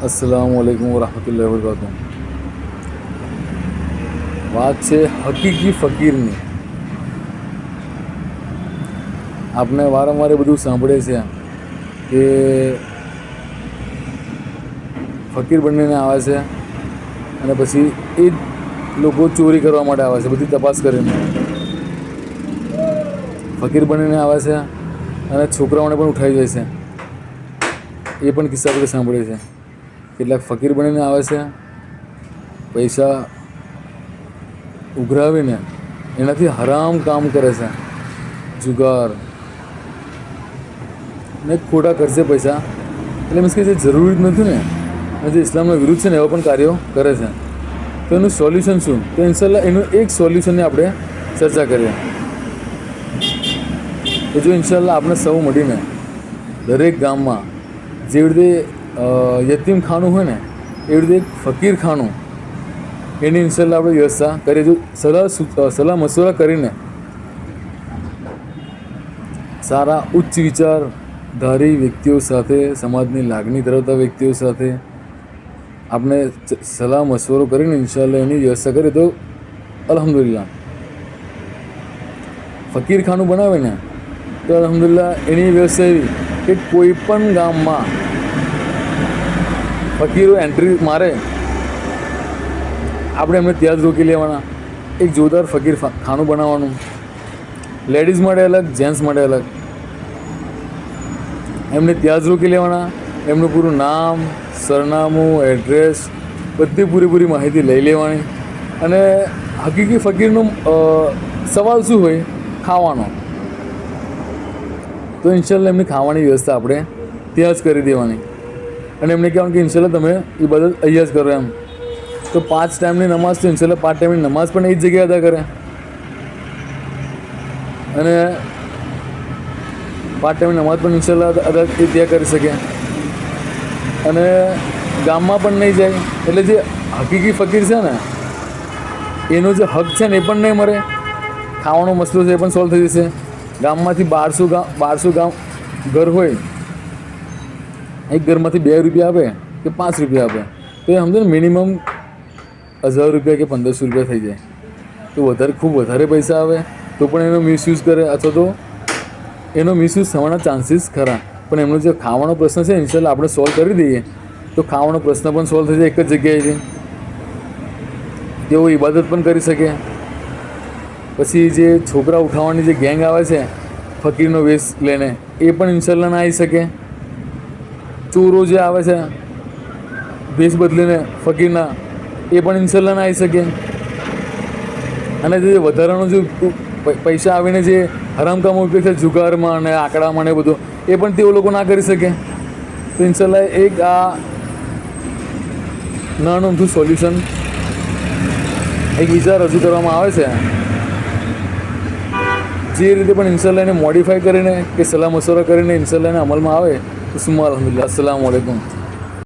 अस्सलामुअलैकुम वरहमतुल्लाहि वबरकातुह। વાત છે હકીકી ફકીરની. આપણે વારંવાર બધું સાંભળે છે કે ફકીર બનીને આવે છે અને પછી એ જ લોકો ચોરી કરવા માટે આવે છે, બધી તપાસ કરીને ફકીર બનીને આવે છે અને છોકરાઓને પણ ઉઠાવી જાય છે. એ પણ કિસ્સા આપણે સાંભળે છે. કેટલાક ફકીર બનીને આવે છે, પૈસા ઉઘરાવીને એનાથી હરામ કામ કરે છે, જુગાર ને ખોટા ખર્ચે પૈસા, એટલે મીન્સ કે જે જરૂરી જ નથી ને, જે ઇસ્લામના વિરુદ્ધ છે ને એવા પણ કાર્યો કરે છે. તો એનું સોલ્યુશન શું? તો ઇન્શાલ્લાહ એનું એક સોલ્યુશનની આપણે ચર્ચા કરીએ. તો જો ઇન્શાલ્લાહ આપણે સૌ મળીને દરેક ગામમાં જેવી રીતે યતીમ ખાનું હોય ને એવી રીતે એક ફકીર ખાનું એની ઇન્શાલ્લાહ આપણે વ્યવસ્થા કરીએ. જો સલાહ મશવરા કરીને સારા ઉચ્ચ વિચારધારી વ્યક્તિઓ સાથે, સમાજની લાગણી ધરાવતા વ્યક્તિઓ સાથે આપણે સલાહ મશવરો કરીને ઇન્શાલ્લાહ એની વ્યવસ્થા કરીએ તો અલ્હમ્દુલિલ્લાહ ફકીર ખાનું બનાવે ને તો અલ્હમ્દુલિલ્લાહ એની વ્યવસ્થા એવી કે કોઈ પણ ગામમાં ફકીરો એન્ટ્રી મારે, આપણે એમને ત્યાં જ રોકી લેવાના. એક જોરદાર ફકીર ખાનું બનાવવાનું, લેડીઝ માટે અલગ, જેન્ટ્સ માટે અલગ. એમને ત્યાં જ રોકી લેવાના. એમનું પૂરું નામ, સરનામું, એડ્રેસ, બધી પૂરેપૂરી માહિતી લઈ લેવાની. અને હકીકી ફકીરનો સવાલ શું હોય? ખાવાનો. તો ઇન્શાલ્લાહ એમની ખાવાની વ્યવસ્થા આપણે ત્યાં જ કરી દેવાની અને એમને કહેવાનું કે ઇન્શાલ્લાહ તમે ઇબાદત અહીંયા જ કરો એમ. તો 5 ટાઈમની નમાઝ તો ઇન્શાલ્લાહ 5 ટાઈમની નમાઝ પણ એ જ જગ્યાએ અદા કરે અને 5 ટાઈમની નમાઝ પણ ઇન્શાલ્લાહ અદા એ ત્યાં કરી શકે અને ગામમાં પણ નહીં જાય. એટલે જે હકીકી ફકીર છે ને એનો જે હક છે ને એ પણ નહીં મળે. ખાવાનો મસલો છે એ પણ સોલ્વ થઈ જશે. ગામમાંથી 1200 ગામ ઘર હોય, એક ઘરમાંથી 2 રૂપિયા આપે કે 5 રૂપિયા આપે તો એ સમજો ને મિનિમમ 1000 રૂપિયા કે 1500 રૂપિયા થઈ જાય. તો ખૂબ વધારે પૈસા આવે તો પણ એનો મિસયુઝ કરે અથવા તો એનો મિસયુઝ થવાના ચાન્સીસ ખરા. પણ એમનો જે ખાવાનો પ્રશ્ન છે ઇન્શાલ્લાહ આપણે સોલ્વ કરી દઈએ તો ખાવાનો પ્રશ્ન પણ સોલ્વ થઈ જાય એક જ જગ્યાએથી. તેઓ ઇબાદત પણ કરી શકે. પછી જે છોકરા ઉઠાવવાની જે ગેંગ આવે છે ફકીરનો વેશ લઈને એ પણ ઇન્શાલ્લાહ ના આવી શકે. ચોરો જે આવે છે વેશ બદલીને ફકીરના એ પણ ઇન્શાલ્લાહ ના આવી શકે. અને જે વધારાનો જે પૈસા આવીને જે હરામ કામો ઉપયોગ થાય જુગારમાં અને આંકડામાં ને બધું એ પણ તેઓ લોકો ના કરી શકે. તો ઇન્શાલ્લાહ એક આ નાનું અમથું સોલ્યુશન, એક વિચાર રજૂ કરવામાં આવે છે. જે રીતે પણ ઇન્શાલ્લાહ એને મોડિફાઈ કરીને કે સલાહ મશવરા કરીને ઇન્શાલ્લાહ એને અમલમાં આવે તો સુમ્મા અલ્હમ્દુલિલ્લાહ. અસ્સલામુ અલૈકુમ.